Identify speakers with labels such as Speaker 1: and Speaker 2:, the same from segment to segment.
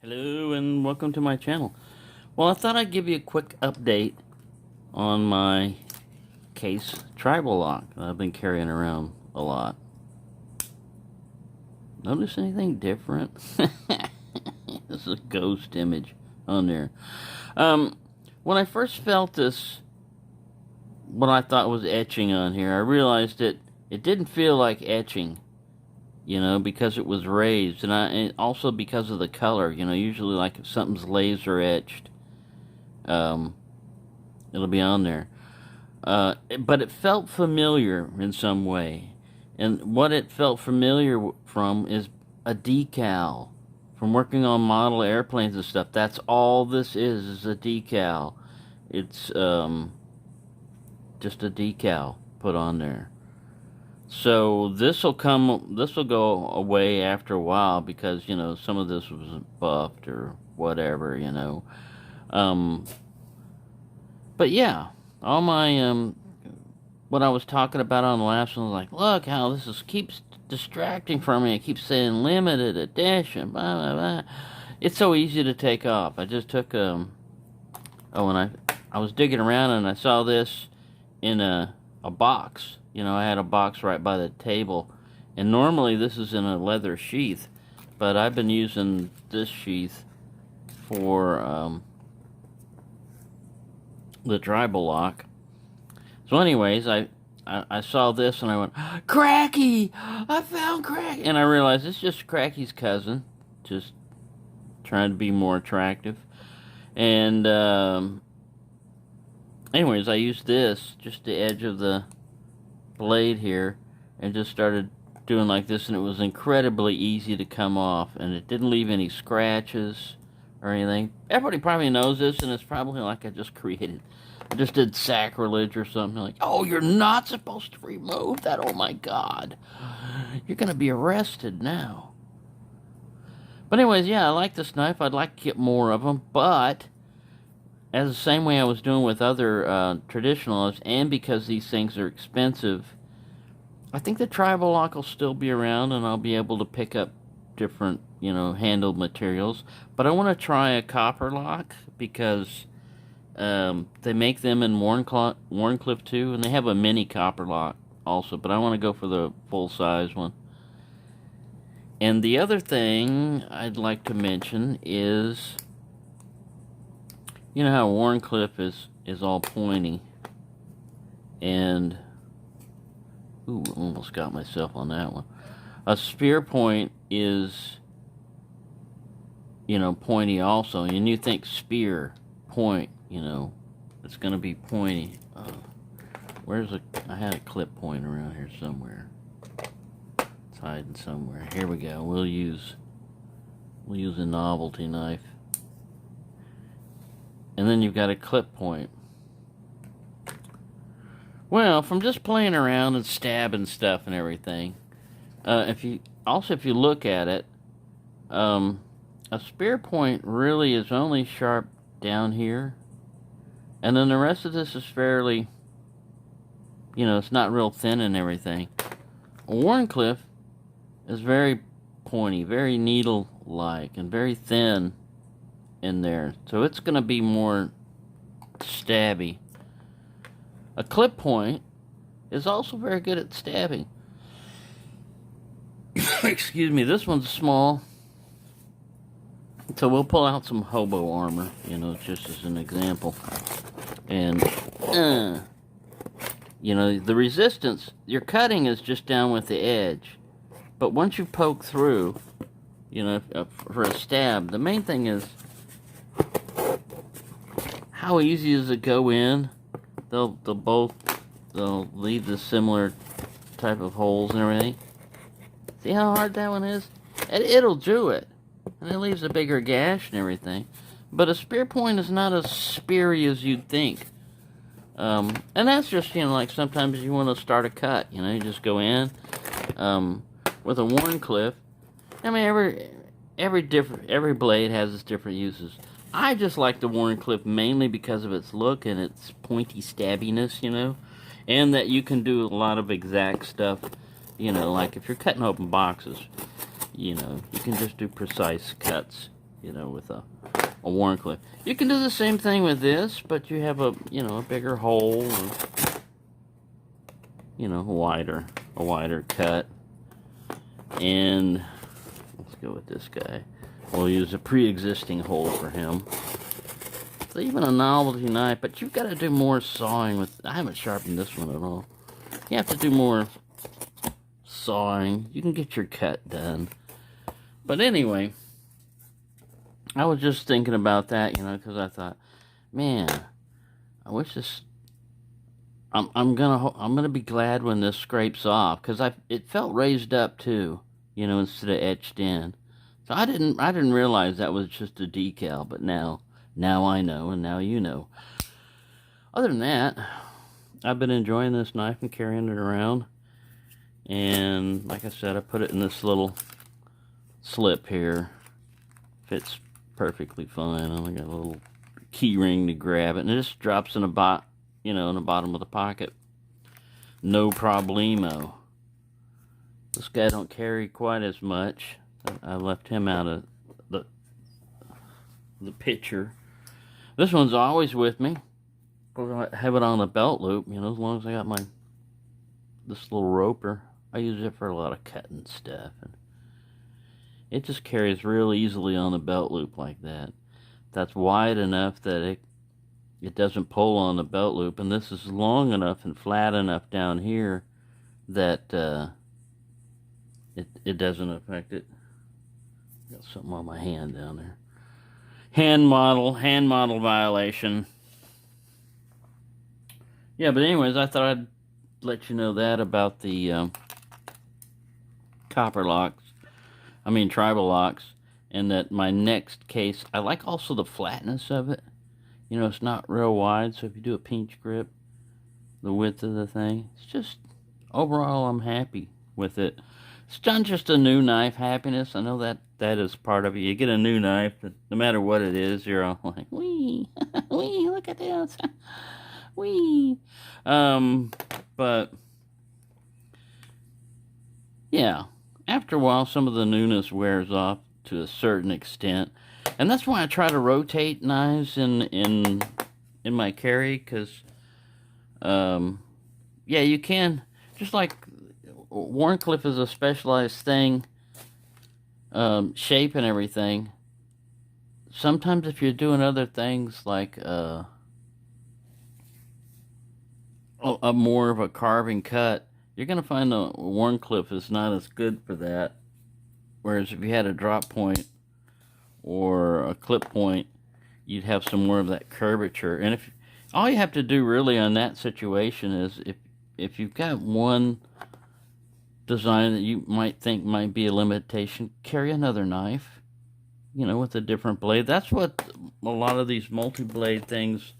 Speaker 1: Hello and welcome to my channel. Well, I thought I'd give you a quick update on my case tribal lock that I've been carrying around a lot. Notice anything different? This is a ghost image on there. When I first felt this, what I thought was etching on here, I realized that it didn't feel like etching. You know, because it was raised, and also because of the color. You know, usually like if something's laser etched, it'll be on there. But it felt familiar in some way, and what it felt familiar from is a decal from working on model airplanes and stuff. That's all this is a decal. It's just a decal put on there. So this will go away after a while because, you know, some of this was buffed or whatever, you know. But yeah, all my, what I was talking about on the last one was like, look how this keeps distracting from me. It keeps saying limited edition, blah, blah, blah. It's so easy to take off. I just took, and I was digging around and I saw this in a box. You know, I had a box right by the table, and normally this is in a leather sheath, but I've been using this sheath for the tribal lock. So anyways, I saw this and I went, Cracky! I found Cracky! And I realized it's just Cracky's cousin, just trying to be more attractive. And anyways, I used this, just the edge of the blade here, and just started doing like this, and it was incredibly easy to come off, and it didn't leave any scratches or anything. Everybody probably knows this, and it's probably like I just did sacrilege or something. Like, oh, you're not supposed to remove that. Oh my God, you're gonna be arrested now. But anyways, yeah, I like this knife. I'd like to get more of them, but as the same way I was doing with other traditionalists, and because these things are expensive, I think the tribal lock will still be around, and I'll be able to pick up different, you know, handled materials. But I want to try a copper lock because they make them in Wharncliffe too, and they have a mini copper lock also. But I want to go for the full size one. And the other thing I'd like to mention is, you know how Wharncliffe is all pointy, and ooh, almost got myself on that one. A spear point is, you know, pointy also, and you think spear point, you know, it's gonna be pointy. I had a clip point around here somewhere. It's hiding somewhere. Here we go. We'll use a novelty knife. And then you've got a clip point. Well, from just playing around and stabbing stuff and everything, if you look at it, a spear point really is only sharp down here, and then the rest of this is fairly, you know, it's not real thin and everything. Wharncliffe is very pointy, very needle-like, and very thin in there, so it's going to be more stabby. A clip point is also very good at stabbing. Excuse me, this one's small, so we'll pull out some hobo armor, you know, just as an example. And you know, the resistance, your cutting is just down with the edge, but once you poke through, you know, for a stab, the main thing is how easy is it go in. They'll leave the similar type of holes and everything. See how hard that one is? It'll do it, and it leaves a bigger gash and everything. But a spear point is not as speary as you'd think. And that's just, you know, like sometimes you want to start a cut. You know, you just go in with a Wharncliffe. I mean, every blade has its different uses. I just like the Wharncliffe mainly because of its look and its pointy stabbiness, you know, and that you can do a lot of exact stuff, you know, like if you're cutting open boxes, you know, you can just do precise cuts you know, with a Wharncliffe. You can do the same thing with this, but you have a, you know, a bigger hole, or, you know, a wider cut. And let's go with this guy. We'll use a pre-existing hole for him. It's even a novelty knife, but you've got to do more sawing with. I haven't sharpened this one at all. You have to do more sawing. You can get your cut done. But anyway, I was just thinking about that, you know, because I thought, man, I wish this. I'm gonna be glad when this scrapes off, because it felt raised up too, you know, instead of etched in. So I didn't realize that was just a decal, but now I know, and now you know. Other than that, I've been enjoying this knife and carrying it around. And like I said, I put it in this little slip here. Fits perfectly fine. I only got a little key ring to grab it, and it just drops in the bottom of the pocket. No problemo. This guy don't carry quite as much. I left him out of the picture. This one's always with me. I have it on a belt loop, you know, as long as I got this little roper. I use it for a lot of cutting stuff, and it just carries real easily on a belt loop like that. That's wide enough that it doesn't pull on the belt loop, and this is long enough and flat enough down here that it doesn't affect it. Got something on my hand down there. Hand model violation. Yeah, but anyways, I thought I'd let you know that about the copper locks. I mean tribal locks, and that my next case, I like also the flatness of it. You know, it's not real wide, so if you do a pinch grip, the width of the thing, it's just, overall, I'm happy with it. It's done just a new knife happiness. I know that is part of it. You get a new knife, no matter what it is, you're all like, wee, wee, look at this, wee. But, yeah, after a while, some of the newness wears off to a certain extent. And that's why I try to rotate knives in my carry, because, yeah, you can, just like Wharncliffe is a specialized thing, shape and everything. Sometimes if you're doing other things like a more of a carving cut, you're going to find the Wharncliffe is not as good for that. Whereas if you had a drop point or a clip point, you'd have some more of that curvature. And if all you have to do really on that situation is if you've got one design that you might think might be a limitation, carry another knife, you know, with a different blade. That's what a lot of these multi-blade things,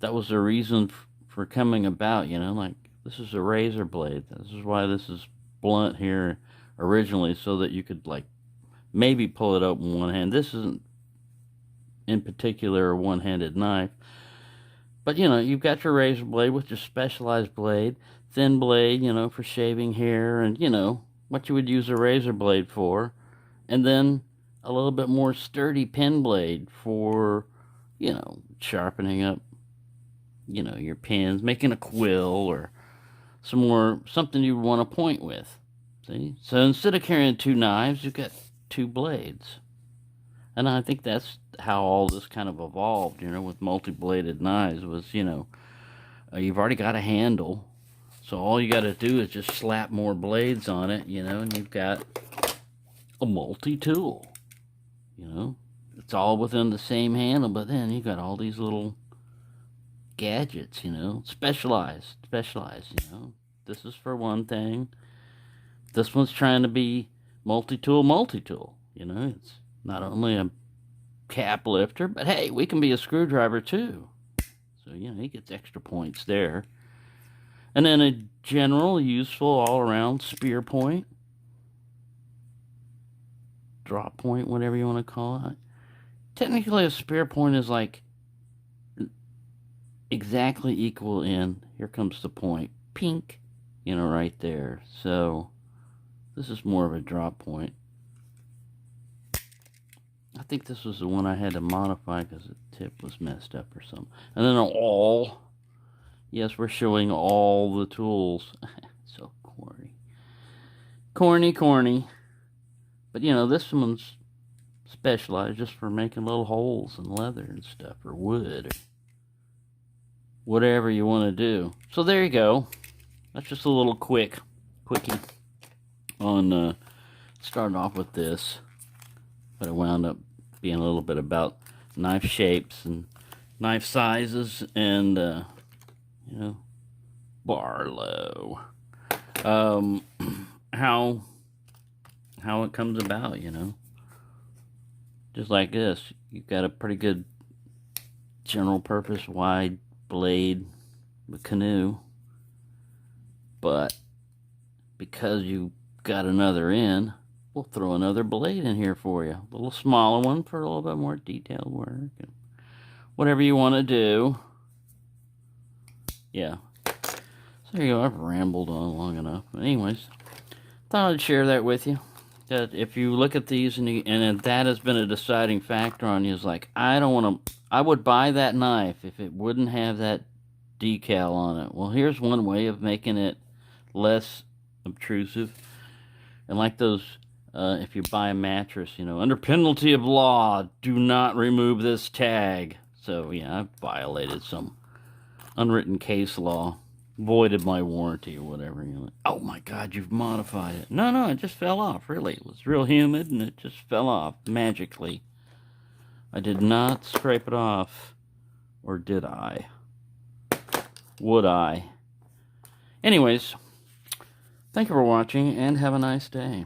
Speaker 1: that was the reason for coming about, you know, like this is a razor blade. This is why this is blunt here originally, so that you could like maybe pull it open one hand. This isn't in particular a one-handed knife, but you know, you've got your razor blade with your specialized blade, thin blade, you know, for shaving hair, and you know what you would use a razor blade for, and then a little bit more sturdy pen blade for, you know, sharpening up, you know, your pens, making a quill, or something you want to point with. See? So instead of carrying two knives, you've got two blades. And I think that's how all this kind of evolved, you know, with multi-bladed knives, was, you know, you've already got a handle, so all you got to do is just slap more blades on it, you know, and you've got a multi-tool, you know. It's all within the same handle, but then you got all these little gadgets, you know, specialized, you know. This is for one thing. This one's trying to be multi-tool, you know. It's not only a cap lifter, but hey, we can be a screwdriver too. So, you know, he gets extra points there. And then a general, useful, all-around spear point, drop point, whatever you want to call it. Technically, a spear point is like exactly equal in, here comes the point, pink, you know, right there. So this is more of a drop point. I think this was the one I had to modify because the tip was messed up or something. And then all. Yes, we're showing all the tools. So corny. Corny. But, you know, this one's specialized just for making little holes in leather and stuff, or wood, or whatever you want to do. So there you go. That's just a little quickie on starting off with this. But it wound up being a little bit about knife shapes and knife sizes and, you know, Barlow. How it comes about, you know. Just like this, you've got a pretty good general purpose wide blade with canoe, but because you got another in, we'll throw another blade in here for you, a little smaller one for a little bit more detailed work, and whatever you want to do. Yeah, so there you go. I've rambled on long enough. But anyways, thought I'd share that with you. That if you look at these and if that has been a deciding factor on you, is like, I would buy that knife if it wouldn't have that decal on it. Well, here's one way of making it less obtrusive. And like those, if you buy a mattress, you know, under penalty of law, do not remove this tag. So yeah, I violated some unwritten case law. Voided my warranty or whatever. You know, oh my God, you've modified it. No, it just fell off, really. It was real humid and it just fell off magically. I did not scrape it off. Or did I? Would I? Anyways, thank you for watching and have a nice day.